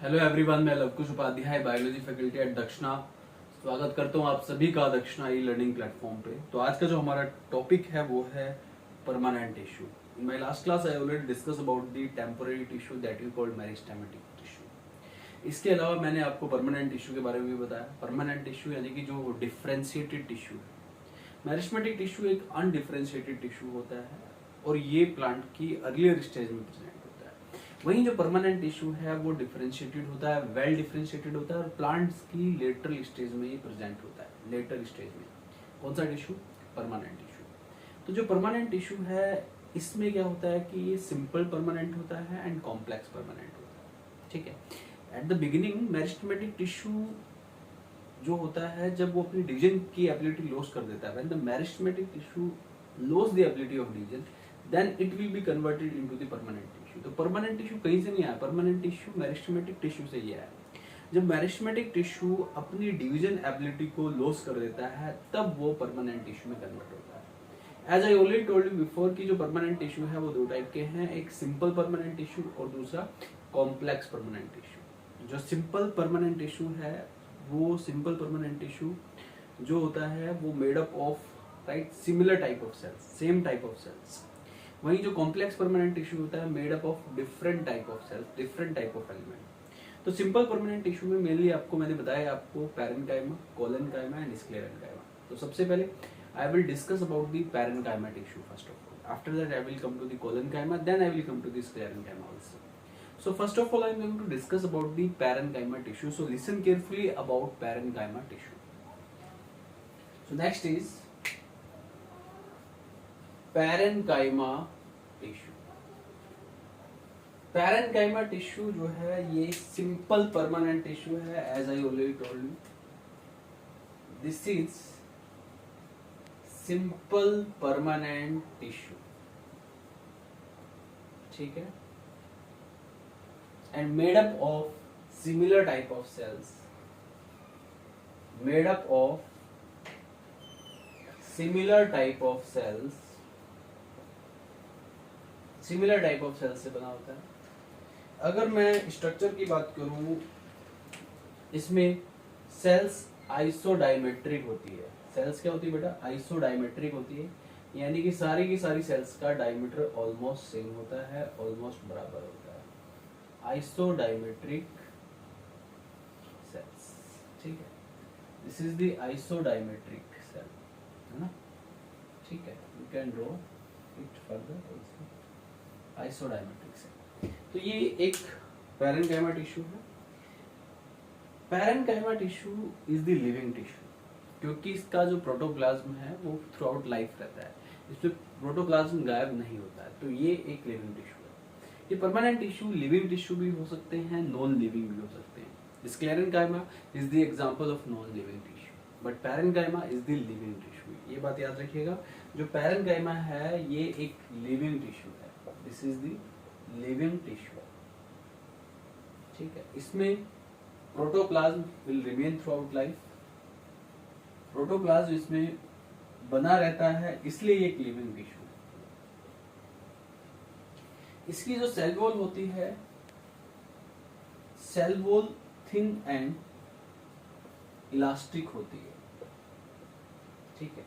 Hello everyone, मैं Lavkush Upadhyay biology faculty at Dakshina स्वागत करता हूं आप सभी का दक्षिणा ई लर्निंग प्लेटफॉर्म पे। तो आज का जो हमारा टॉपिक है वो है permanent tissue. In my last class I already discuss about the temporary tissue that we called meristematic tissue. इसके अलावा मैंने आपको परमानेंट टिश्यू के बारे में भी बताया। परमानेंट टिश्यू यानी कि जो डिफ्रेंशिएटेड टिश्यू है। मेरिस्टेमेटिक टिश्यू एक अनडिफ्रेंशिएटेड टिश्यू होता है और ये प्लांट की अर्लियर स्टेज में प्रेजेंट होता है। वहीं जो परमानेंट टिश्यू है वो डिफरेंशिएटेड होता है, वेल डिफरेंशिएटेड होता है और प्लांट्स की लेटरल स्टेज में ही प्रेजेंट होता है। लेटर स्टेज में कौन सा टिश्यू? Permanent tissue. तो जो परमानेंट टिश्यू है इसमें क्या होता है कि ये सिंपल परमानेंट होता है एंड कॉम्प्लेक्स परमानेंट होता है। ठीक है। At the beginning meristematic tissue जो होता है जब वो अपनी डिवीजन की एबिलिटी लॉस कर देता है, when the meristematic tissue loss the ability of division then it will be converted into the permanent tissue. तो परमानेंट टिश्यू कहीं से नहीं आया, परमानेंट टिश्यू मेरिस्टेमेटिक टिश्यू से ही आया। जब मेरिस्टेमेटिक टिश्यू अपनी डिवीजन एबिलिटी को लॉस कर देता है तब वो परमानेंट टिश्यू में कन्वर्ट होता है। As I already told you before कि जो परमानेंट टिश्यू है वो दो टाइप के हैं, एक सिंपल परमानेंट टिश्यू और दूसरा कॉम्प्लेक्स परमानेंट टिश्यू। जो सिंपल परमानेंट टिश्यू है वो सिंपल परमानेंट टिश्यू जो होता है वो made up of right similar type of cells, same type of cells. वहीं जो कॉम्प्लेक्स परमानेंट टिश्यू होता है made up of different type of cells, different type of element. तो सिंपल परमानेंट टिश्यू में मेनली आपको मैंने बताया आपको पैरेन्काइमा, कोलेनकाइमा एंड स्क्लेरेन्काइमा। तो सबसे पहले I will discuss about the parenchyma tissue first of all. After that I will come to the collenchyma, then I will come to the sclerenchyma also. So first of all, I am going to discuss about the parenchyma tissue. So listen carefully about parenchyma tissue. So next is parenchyma tissue. Parenchyma tissue जो है ये simple permanent tissue है, as I already told you. This is simple permanent tissue. ठीक है? And made up of similar type of cells, made up of similar type of cells, similar type of cells से बना होता है। अगर मैं structure की बात करूं इसमें सेल्स आइसोडायमेट्रिक होती है। सेल्स क्या होती है बेटा? आइसोडायमेट्रिक होती है, यानी कि सारी की सारी सेल्स का डायमीटर ऑलमोस्ट सेम होता है, ऑलमोस्ट बराबर होता है। आइसोडायमेट्रिक सेल्स, ठीक है। This is the isodiametric cell, है ना? ठीक है, you can draw it further also. Isodiametric cell. तो ये एक पैरेन्काइमा टिश्यू है। Parenchyma tissue is the living tissue क्योंकि इसका जो प्रोटोप्लाज्म है वो थ्रू आउट लाइफ रहता है, इसमें प्रोटोप्लाज्म गायब नहीं होता है। तो ये एक लिविंग टिश्यू है। ये परमानेंट टिश्यू लिविंग टिश्यू भी हो सकते हैं, नॉन लिविंग भी हो सकते हैं। Sclerenchyma is the example of non living tissue, but parenchyma is the living tissue. ये बात याद रखिएगा, जो पैरेन्काइमा है ये एक लिविंग टिश्यू है। This is the living tissue, ठीक है। इसमें protoplasm will remain through out life. Protoplasm इसमें बना रहता है, इसलिए ये एक लिविंग टिश्यू। इसकी जो सेल वॉल होती है, cell wall thin and elastic होती है, ठीक है।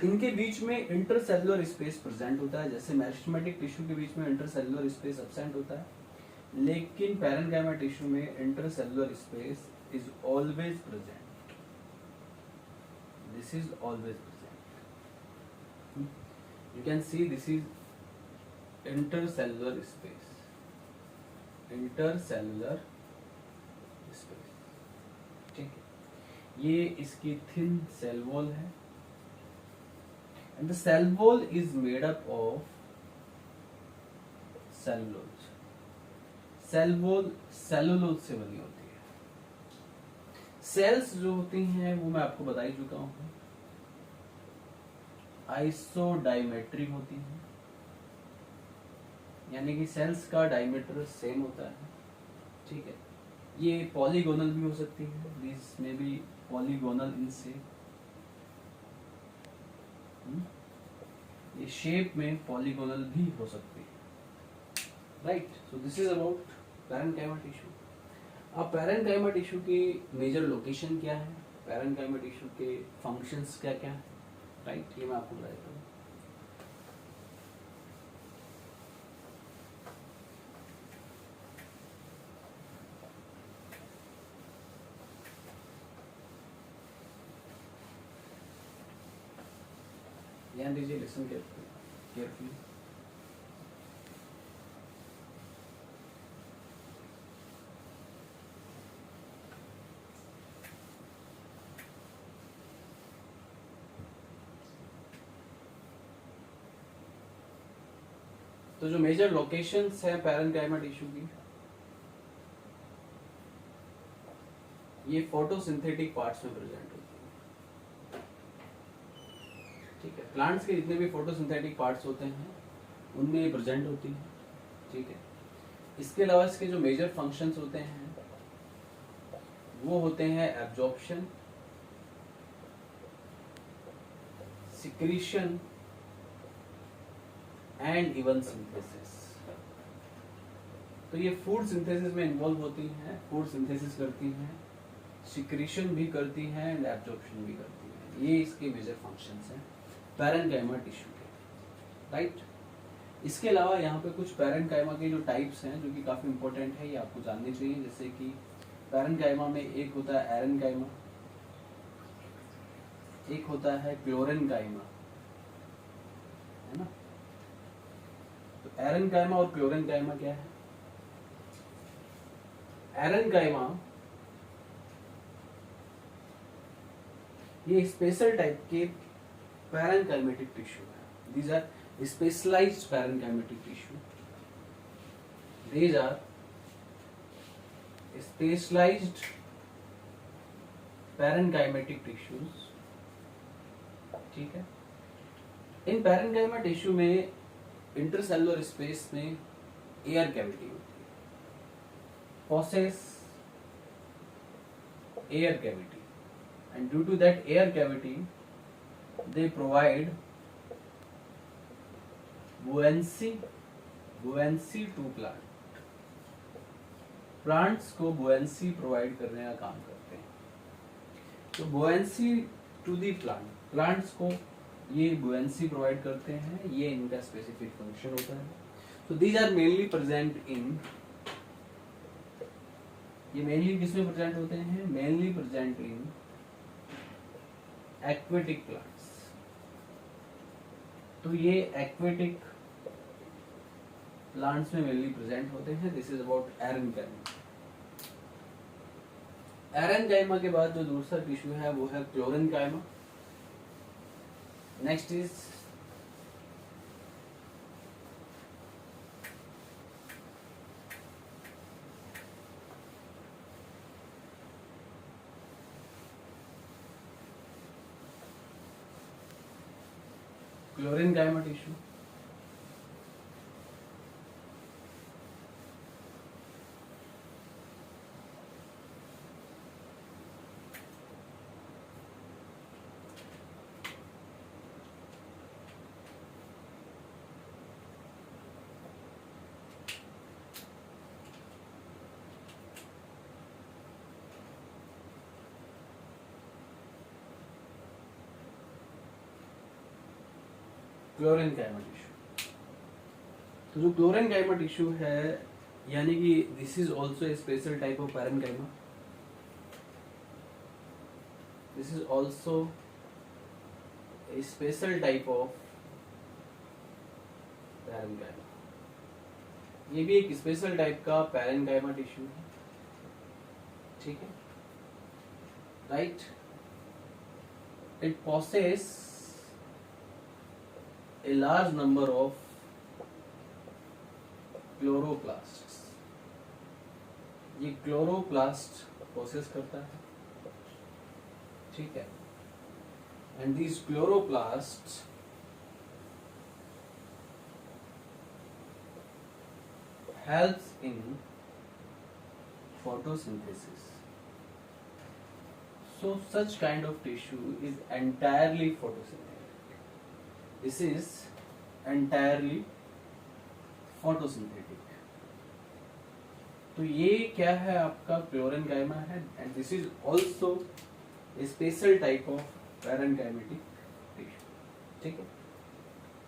इनके बीच में इंटरसेलुलर स्पेस प्रेजेंट होता है, जैसे मेरिस्टेमेटिक टिश्यू के बीच में इंटरसेलुलर स्पेस एब्सेंट होता है, लेकिन पैरेन्काइमा टिश्यू में intercellular space is always present. This is always present. You can see this is intercellular space, intercellular space, ठीक है। ये इसकी थिन सेल वॉल है and the cell wall is made up of cellulose. Cell wall cellulose से बनी होती है। Sales जो होती हैं वो मैं आपको बता ही चुका हूं, आइसोडायमेट्रिक होती हैं, यानी कि सेल्स का डायमीटर सेम होता है, ठीक है। ये पॉलीगोनल भी हो सकती है, दिस में बी पॉलीगोनल इन शेप, ये शेप में पॉलीगोनल भी हो सकती है, right. So this is about parenchyma tissue. अब पैरेन्काइमा टिश्यू की मेजर लोकेशन क्या है, पैरेन्काइमा टिश्यू के फंक्शंस क्या क्या है, राइट, ये मैं आपको बता देता हूँ। ध्यान दीजिए, लिसन केयरफुली। तो जो मेजर लोकेशंस है पैरेन्काइमा टिश्यू की, ये फोटोसिंथेटिक पार्ट्स में प्रेजेंट होती है। ठीक है, प्लांट्स के जितने भी फोटोसिंथेटिक पार्ट्स होते हैं उनमें ये प्रेजेंट होती है। ठीक है, इसके अलावा इसके जो मेजर फंक्शंस होते हैं वो होते हैं absorption, secretion and even synthesis. तो ये फूड सिंथेसिस में इन्वॉल्व होती हैं, फूड सिंथेसिस करती हैं, सिक्रीशन भी करती हैं एंड एब्जॉर्प्शन भी करती हैं। ये इसके मेजर फंक्शंस हैं पैरेन्काइमा टिश्यू के, राइट। इसके अलावा यहाँ पे कुछ पैरेन्काइमा के जो टाइप्स हैं जो कि काफी इंपॉर्टेंट है, ये आपको जानने चाहिए। जैसे कि पैरेन्काइमा में एक होता है एरेन्काइमा, एक होता है क्लोरेन्काइमा, है ना। तो एरेन्काइमा और क्लोरेन्काइमा क्या है? एरेन्काइमा ये स्पेशल टाइप के पैरेन्काइमेटिक टिश्यू है। These are specialized parenchymatic tissue. These are specialized parenchymatic tissues। ठीक है, इन पैरेन्काइमा टिश्यू में इंटरसेलुलर स्पेस में एयर कैविटी होती है, possess air cavity, and due to that air cavity they provide buoyancy to plant। Plants को बुएंसी provide करने का काम करते हैं। तो बुएंसी टू दी प्लांट, प्लांट्स को ये बुएंसी प्रोवाइड करते हैं, ये इनका स्पेसिफिक फंक्शन होता है। तो these are mainly present in, ये मेनली किसमें प्रेजेंट होते हैं? Mainly present in aquatic plants. तो ये एक्वेटिक प्लांट्स में मेनली प्रेजेंट होते हैं। This is about aerenchyma. Aerenchyma के बाद जो दूसरा टिश्यू है वो है chlorenchyma. Next is chlorenchyma tissue. Chlorenchyma tissue. तो जो क्लोरेन्काइमा टिश्यू है, यानी कि this is also a special type of parenchyma. This is also a special type of parenchyma. ये भी एक स्पेशल टाइप का पैरेन्काइमा टिश्यू है। ठीक है, right. It possess a large number of chloroplasts। ये क्लोरोप्लास्ट प्रोसेस करता है। ठीक है, and these chloroplasts helps in photosynthesis। So such kind of tissue is entirely photosynthetic। This is entirely photosynthetic। तो ये क्या है, आपका क्लोरेनकाइमा है, and this is also a special type of parenchymatic tissue, ठीक है।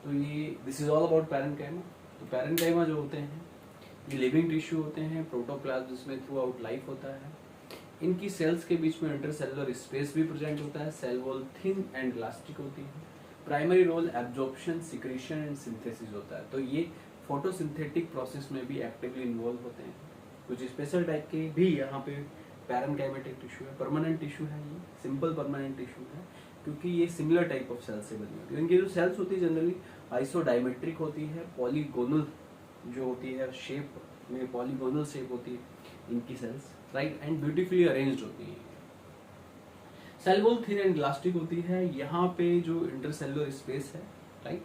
तो ये this is all about parenchyma. तो पैरेनकाइमा जो होते हैं ये लिविंग टिश्यू होते हैं, प्रोटोप्लाज्म जिसमें थ्रू आउट लाइफ होता है। इनकी सेल्स के बीच में इंटरसेलुलर स्पेस भी प्रेजेंट होता है, cell wall thin and elastic होती है। Primary role absorption, secretion and synthesis होता है। तो ये फोटोसिंथेटिक प्रोसेस में भी एक्टिवली इन्वॉल्व होते हैं। कुछ स्पेशल टाइप के भी यहाँ पे पैरेनकाइमेटिक टिश्यू है, परमानेंट टिश्यू है, ये सिंपल परमानेंट टिश्यू है क्योंकि ये सिमिलर टाइप ऑफ सेल से बनी होती है। इनकी जो सेल्स होती है जनरली आइसोडायमेट्रिक होती है, पॉलीगोनल जो होती है शेप में, पॉलीगोनल शेप होती है इनकी cells, right, and beautifully arranged होती है। Cell wall thin and elastic होती है, यहाँ पे जो इंटरसेलुलर स्पेस है, राइट।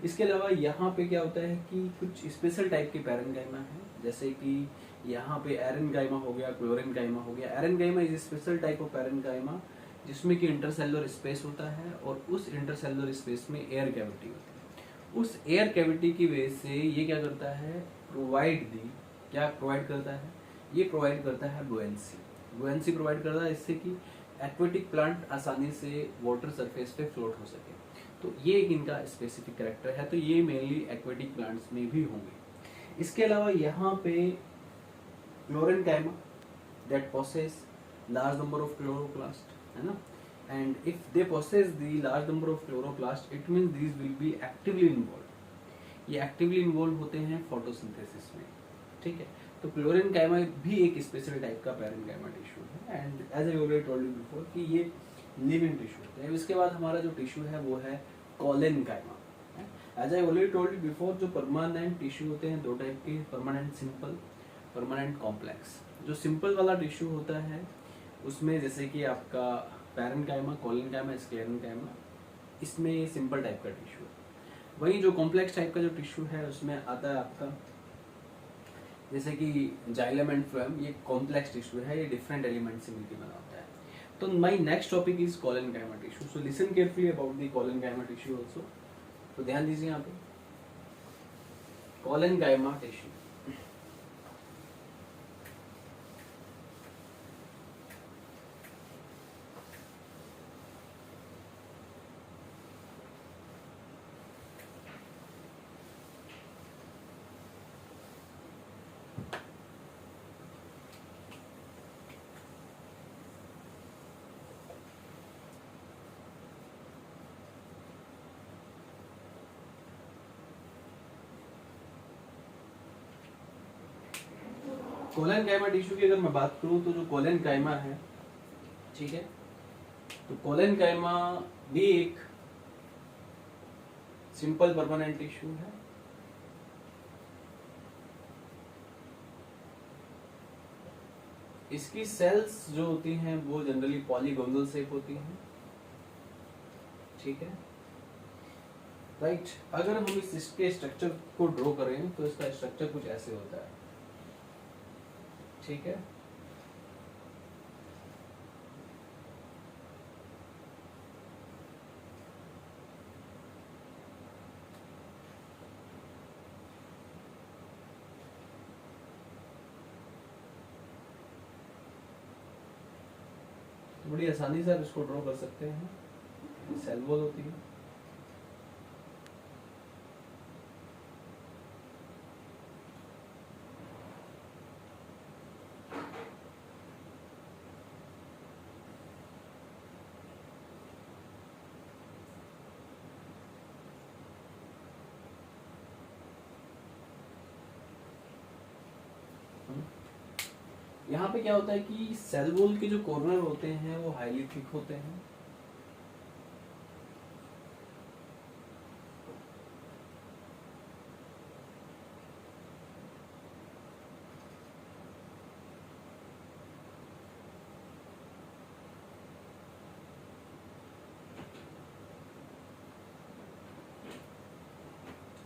इसके अलावा यहाँ पे क्या होता है कि कुछ स्पेशल टाइप के पैरेनकाइमा है, जैसे कि यहाँ पे एरेनकाइमा हो गया, क्लोरेनकाइमा हो गया। Aerenchyma is special type of parenchyma जिसमें कि इंटरसेलुलर स्पेस होता है और उस इंटरसेलुलर स्पेस में एयर कैविटी होती है। उस एयर कैविटी की वजह से ये क्या करता है, क्या प्रोवाइड करता है, ये प्रोवाइड करता है बुएंसी प्रोवाइड करता है, इससे कि एक्वेटिक प्लांट आसानी से वाटर सरफेस पे फ्लोट हो सके। तो ये एक इनका स्पेसिफिक कैरेक्टर है। तो ये मेनली एक्वेटिक प्लांट्स में भी होंगे। इसके अलावा यहाँ पे chlorenchyma that possess large number of chloroplast, है ना, and if they possess the large number of chloroplast it means these will be actively involve. ये एक्टिवली इन्वॉल्व होते हैं फोटोसिंथेसिस में, ठीक है। तो क्लोरेनकाइमा भी एक स्पेशल टाइप का पैरेनकाइमा टिश्यू है, and as I already told you before कि ये लिविंग टिश्यू है। इसके बाद हमारा जो टिश्यू है वो है collenchyma. As I already told you before, जो परमानेंट टिश्यू होते हैं दो टाइप के, परमानेंट सिंपल, परमानेंट कॉम्प्लेक्स। जो सिंपल वाला टिश्यू होता है उसमें जैसे कि आपका पैरेनकाइमा, कोलेनकाइमा, स्क्लेरेनकाइमा, इसमें ये सिंपल टाइप का टिश्यू है। वहीं जो कॉम्प्लेक्स टाइप का जो टिश्यू है उसमें आता है आपका जैसे कि जाइलम एंड फ्लोएम, ये कॉम्प्लेक्स टिश्यू है, ये डिफरेंट एलिमेंट से मिलकर बना होता है। तो my next topic is collenchyma tissue. So listen carefully about the collenchyma tissue also. तो ध्यान दीजिए यहाँ पे कोलेनकाइमा टिश्यू। कोलेनकाइमा टिश्यू की अगर मैं बात करूं तो जो कोलेनकाइमा है, ठीक है, तो कोलेनकाइमा भी एक सिंपल परमानेंट टिश्यू है। इसकी सेल्स जो होती हैं वो जनरली पॉलीगोनल शेप होती हैं, ठीक है, राइट। अगर हम इसके स्ट्रक्चर को ड्रॉ करें तो इसका स्ट्रक्चर कुछ ऐसे होता है, ठीक है। तो बड़ी आसानी से आप इसको ड्रॉ कर सकते हैं। सेल वॉल होती है, यहाँ पे क्या होता है कि सेल वॉल के जो कॉर्नर होते हैं वो हाईली थिक होते हैं,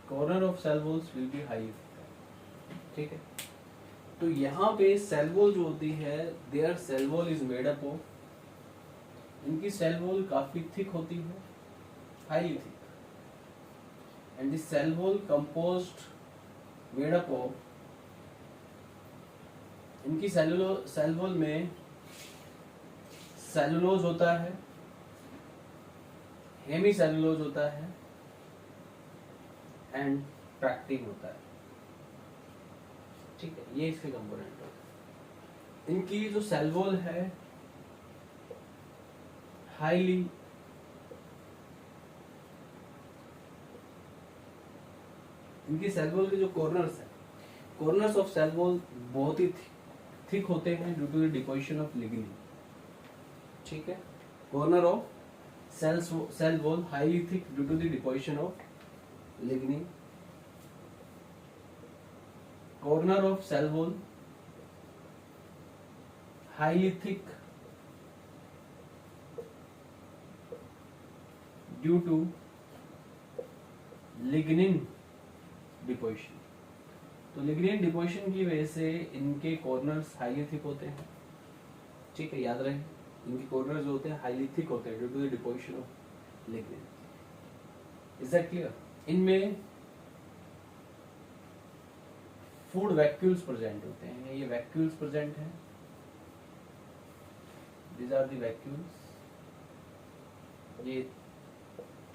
corner of cell walls will be high, ठीक है। तो यहाँ पे सेल वॉल जो होती है, their cell wall is made up of, इनकी सेल वॉल काफी थिक होती है, highly thick, and this cell wall composed made up of इनकी सेल वॉल में सेलुलोज होता है, हेमी सेलुलोज होता है एंड पैक्टिन होता है। ठीक है, ये इसके कंपोनेंट होते हैं। इनकी जो सेल वॉल है हाईली इनकी सेल वॉल के जो कॉर्नर्स है, कॉर्नर्स ऑफ सेल वॉल बहुत ही थिक होते हैं due to the deposition of lignin. ठीक है, corner of cell wall highly thick due to the deposition of lignin. Corner of cell wall highly thick due to lignin deposition. तो lignin deposition की वजह से इनके corners highly thick होते हैं। ठीक है, याद रहे, इनके कॉर्नर्स जो होते हैं हाईली थिक होते हैं due to the deposition of lignin. Is that clear? इनमें फूड वैक्यूल्स प्रेजेंट होते हैं, ये वैक्यूल्स प्रेजेंट हैं। These are the vacuoles, ये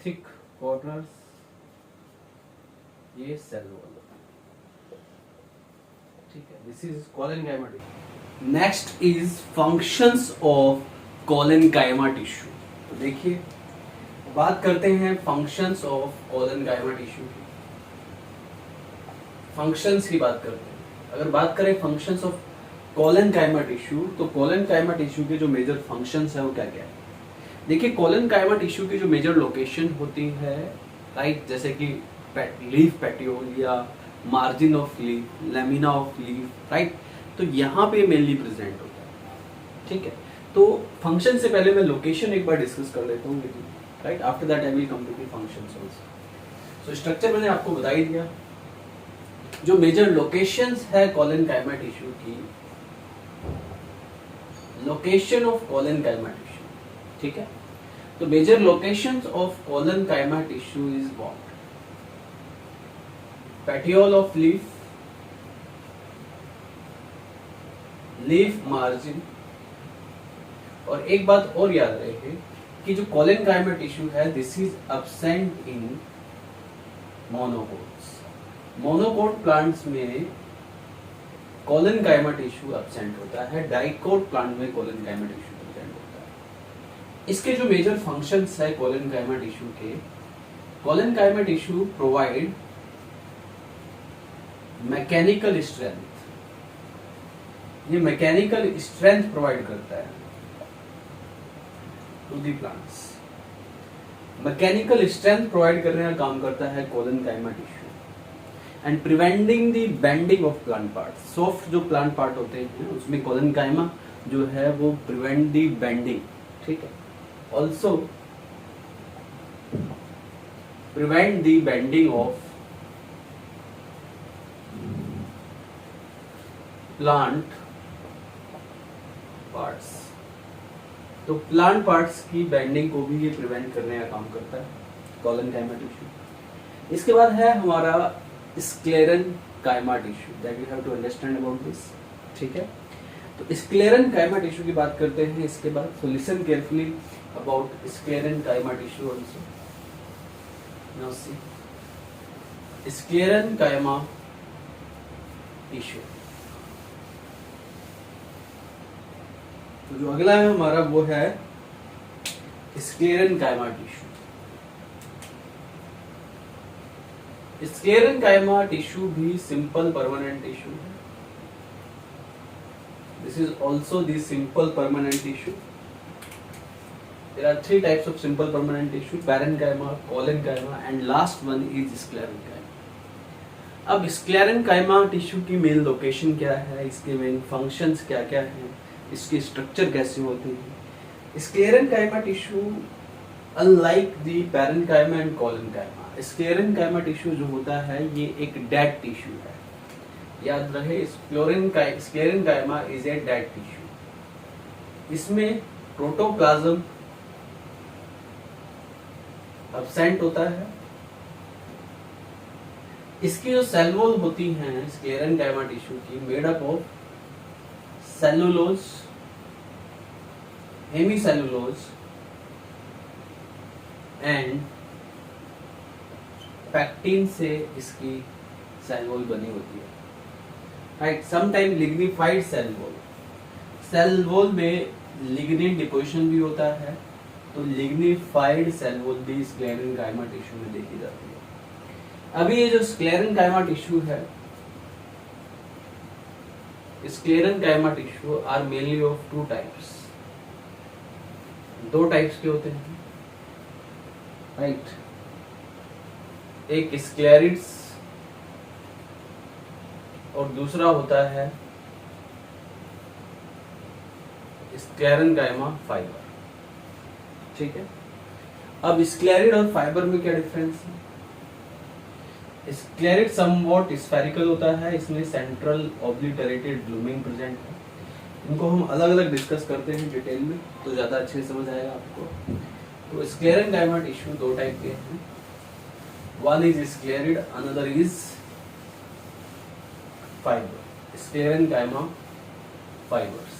थिक कॉर्नर्स, ये सेल वॉल। ठीक है, this is collenchyma tissue. Next is functions of collenchyma tissue. तो देखिए, बात करते हैं फंक्शंस ऑफ कोलेनकाइमा टिश्यू की। फंक्शंस की बात करते हैं। अगर बात करें फंक्शंस ऑफ कोलेनकाइमा टिश्यू, तो कोलेनकाइमा टिश्यू के जो मेजर फंक्शंस है वो क्या क्या है? देखिए, कोलेनकाइमा टिश्यू की जो मेजर लोकेशन होती है, राइट, जैसे कि लीफ पेटियोल या margin of leaf, lamina of leaf, right, तो यहाँ पे मेनली प्रेजेंट होता है। ठीक है, तो फंक्शन से पहले मैं लोकेशन एक बार डिस्कस कर लेता हूँ, right, after that I will come to the functions also. So structure मैंने आपको बता ही दिया। जो मेजर लोकेशंस है कोलेनकाइमा टिश्यू की, लोकेशन ऑफ कोलेनकाइमा टिश्यू, ठीक है, तो major locations of collenchyma tissue is what? Petiole of leaf, leaf margin, और एक बात और याद रहे कि जो कोलेनकाइमा टिश्यू है this is absent in monocots. Monocot plants में कोलेनकाइमा टिश्यू एब्सेंट होता है, डाइकोट प्लांट में कोलेनकाइमा टिश्यू प्रेजेंट होता है। इसके जो मेजर फंक्शंस है कोलेनकाइमा टिश्यू के, collenchyma tissue provide mechanical strength, ये मैकेनिकल स्ट्रेंथ प्रोवाइड करता है to the plants. Mechanical strength provide करने का काम करता है collenchyma tissue and preventing the bending of plant part. Soft जो प्लांट पार्ट होते हैं उसमें कोलेनकाइमा जो है वो प्रिवेंट द बेंडिंग, ठीक है, also prevent the bending of plant parts. तो प्लांट पार्ट्स की बेंडिंग को भी ये प्रिवेंट करने का काम करता है कोलेनकाइमा टिश्यू। इसके बाद है हमारा sclerenchyma tissue, that you have to understand about this. ठीक है, तो स्क्लेरेनकाइमा टिश्यू की बात करते हैं इसके बाद। So listen carefully about sclerenchyma tissue also. Now see sclerenchyma tissue. तो जो अगला है हमारा वो है स्क्लेरेनकाइमा टिश्यू। स्क्लेरेनकाइमा टिश्यू भी सिंपल परमानेंट टिश्यू है। This is also the simple permanent tissue. There are three types of simple permanent tissue: parenchyma, collenchyma, and last one is sclerenchyma. अब sclerenchyma टिश्यू की main location क्या है, इसके main functions क्या क्या हैं, इसकी स्ट्रक्चर कैसे होती है। sclerenchyma tissue unlike the parenchyma and collenchyma, sclerenchyma tissue जो होता है ये एक डेड टिश्यू है। याद रहे, sclerenchyma is a dead tissue. इसमें प्रोटोप्लाज्म एब्सेंट होता है। इसकी जो सेल वॉल होती हैं स्क्लेरेनकाइमा टिश्यू की, made up of cellulose, hemicellulose and pectin से इसकी सेल वॉल बनी होती है, right. Sometime lignified cell wall, cell wall में लिग्निन डिपोजिशन भी होता है, तो लिग्निफाइड सेल वॉल भी स्क्लेरेन्काइमा टिश्यू में देखी जाती है। अभी ये जो स्क्लेरेन्काइमा टिश्यू है, sclerenchyma tissue are mainly of two types, दो टाइप्स के होते हैं, राइट। एक स्क्लेरिड्स और दूसरा होता है स्क्लेरेन्काइमा फाइबर, ठीक है। अब स्क्लेरिड और फाइबर में क्या डिफरेंस है? स्क्लेरिड समवॉट स्फेरिकल होता है, इसमें सेंट्रल ऑब्लिटरेटेड लुमेन प्रेजेंट है। इनको हम अलग अलग डिस्कस करते हैं डिटेल में, तो ज्यादा अच्छे से समझ आएगा आपको। तो स्क्लेरेन्काइमा टिश्यू दो टाइप के हैं, one is sclereid, another is fibre, sclerenchyma fibres.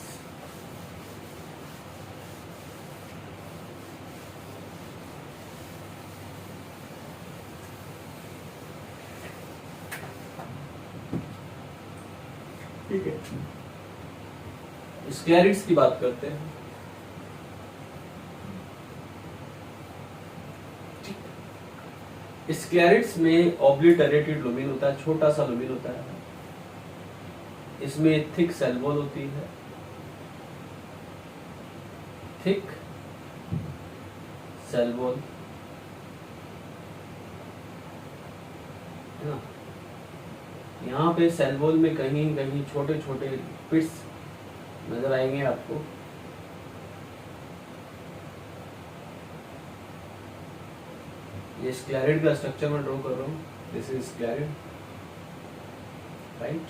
ठीक है, स्क्लेरिड्स की बात करते हैं। स्क्लेरिड्स में ऑब्लिटरेटेड लुमेन होता है, छोटा सा लुमेन होता है, इसमें थिक सेल वॉल होती है, थिक सेल वॉल है ना। यहाँ पे सेल वॉल में कहीं कहीं छोटे छोटे पिट्स नजर आएंगे आपको, ये स्क्लेरिड का स्ट्रक्चर मैं ड्रॉ कर रहा हूँ, दिस इज स्क्लेरिड, राइट।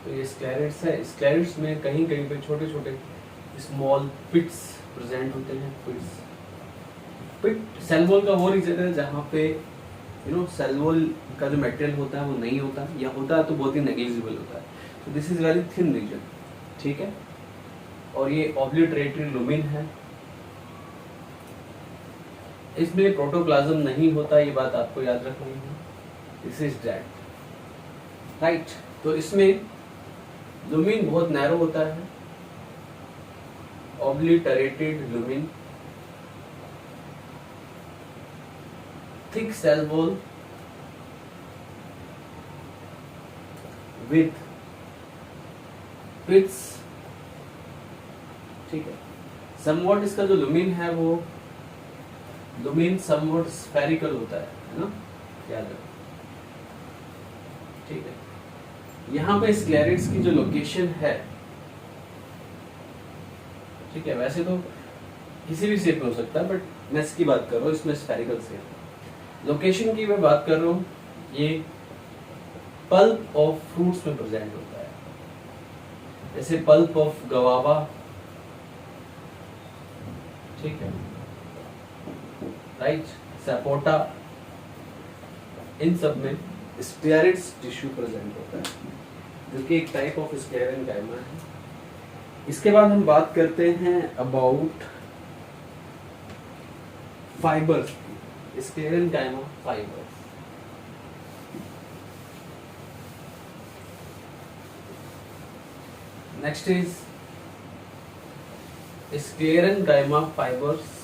तो ये स्क्लेरिड्स है, स्क्लेरिड्स में कहीं कहीं पे छोटे छोटे स्मॉल पिट्स प्रेजेंट होते हैं। पिट सेल वॉल का वो रीजन है जहाँ पे सेल वॉल का जो मटेरियल होता है वो नहीं होता, या होता है तो बहुत ही नेग्लिजिबल होता है। तो this is very thin region, ठीक है। और ये ऑब्लिटरेटेड लुमेन है, इसमें प्रोटोप्लाज्म नहीं होता, ये बात आपको याद रखनी है, दिस इज दैट, राइट। तो इसमें लुमेन बहुत नैरो होता है, obliterated lumen, thick cell wall with pits, ठीक है। समवॉट इसका जो लुमेन है वो लुमेन समवॉट स्फेरिकल होता है ना, याद रखो, ठीक है। यहाँ पे स्क्लेरिड्स की जो लोकेशन है, ठीक है, वैसे तो किसी भी शेप में हो सकता है, बट मैं इसकी बात कर रहा हूँ, इसमें स्फेरिकल से लोकेशन की मैं बात कर रहा हूँ, ये पल्प ऑफ फ्रूट्स में प्रेजेंट होता है, जैसे पल्प ऑफ गवावा, ठीक है, राइट, सपोटा, इन सब में स्क्लेरिड्स टिश्यू प्रेजेंट होता है, जो कि एक टाइप ऑफ स्क्लेरेन्काइमा है। इसके बाद हम बात करते हैं about fibres, sclerenchyma fibres. Next is sclerenchyma fibres.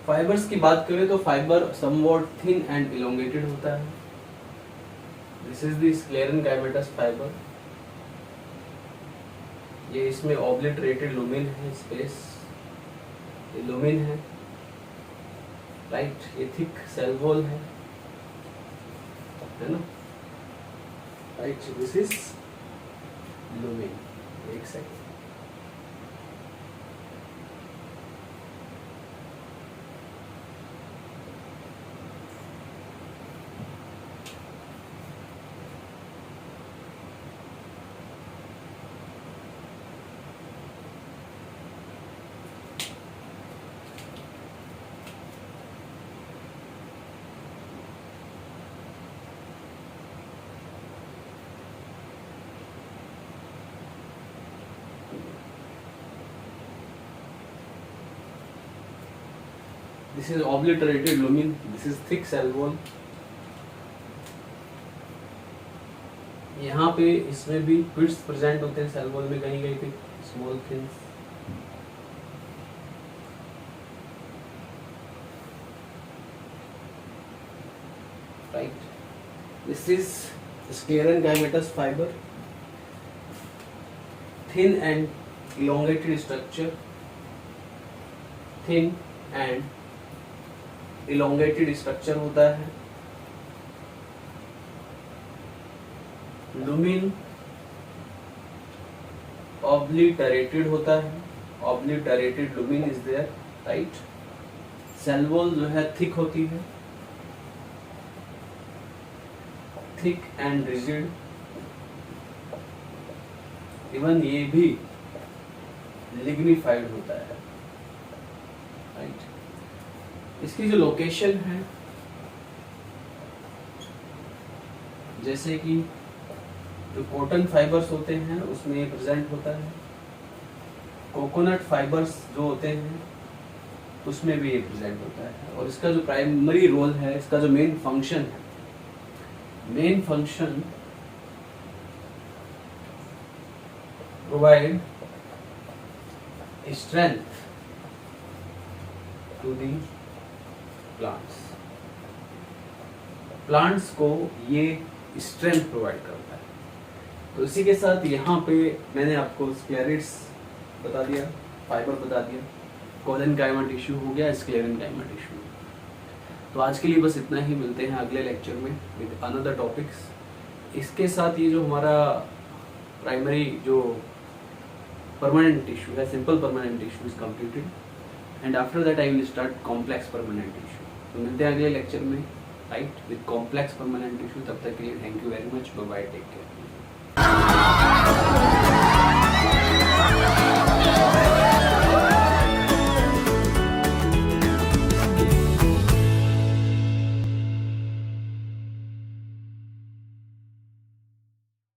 Fibres की बात करें तो fibre somewhat thin and elongated होता है, this is the sclerenchymatous fibre. ये इसमें ऑब्लिटरेटेड लुमेन है, स्पेस ये लुमेन है, राइट, ये थिक सेल वॉल है ना, राइट, दिस इज लुमेन। एक second, this is obliterated lumen, this is thick cell wall. यहाँ पे इसमें भी पिट्स प्रेजेंट होते हैं सेल वॉल में कहीं कहीं पे, small thins. Right, this is sclerenchymatous fiber, thin and elongated structure, thin and elongated structure होता है। लुमिन obliterated होता है, obliterated lumen is there, right? Cell wall जो है थिक होती है, थिक एंड रिजिड। इवन ये भी लिग्निफाइड होता है, राइट। इसकी जो लोकेशन है, जैसे कि जो कॉटन फाइबर्स होते हैं उसमें ये प्रेजेंट होता है, कोकोनट फाइबर्स जो होते हैं उसमें भी ये प्रेजेंट होता है। और इसका जो प्राइमरी रोल है, इसका जो मेन फंक्शन है, main function provide strength to the plants. Plants को ये स्ट्रेंथ प्रोवाइड करता है। तो इसी के साथ यहाँ पे मैंने आपको स्क्लेरिड्स बता दिया, फाइबर बता दिया, कोलेनकाइमा टिश्यू हो गया, स्क्लेरेनकाइमा टिश्यू। तो आज के लिए बस इतना ही, मिलते हैं अगले लेक्चर में विद अनदर टॉपिक्स। इसके साथ ये जो हमारा प्राइमरी जो परमानेंट टिश्यू है, simple permanent tissue is completed and after that I will start complex permanent tissue. तो मिलते हैं अगले लेक्चर में, right, with complex permanent tissue. तब तक के लिए thank you very much, bye bye, take care.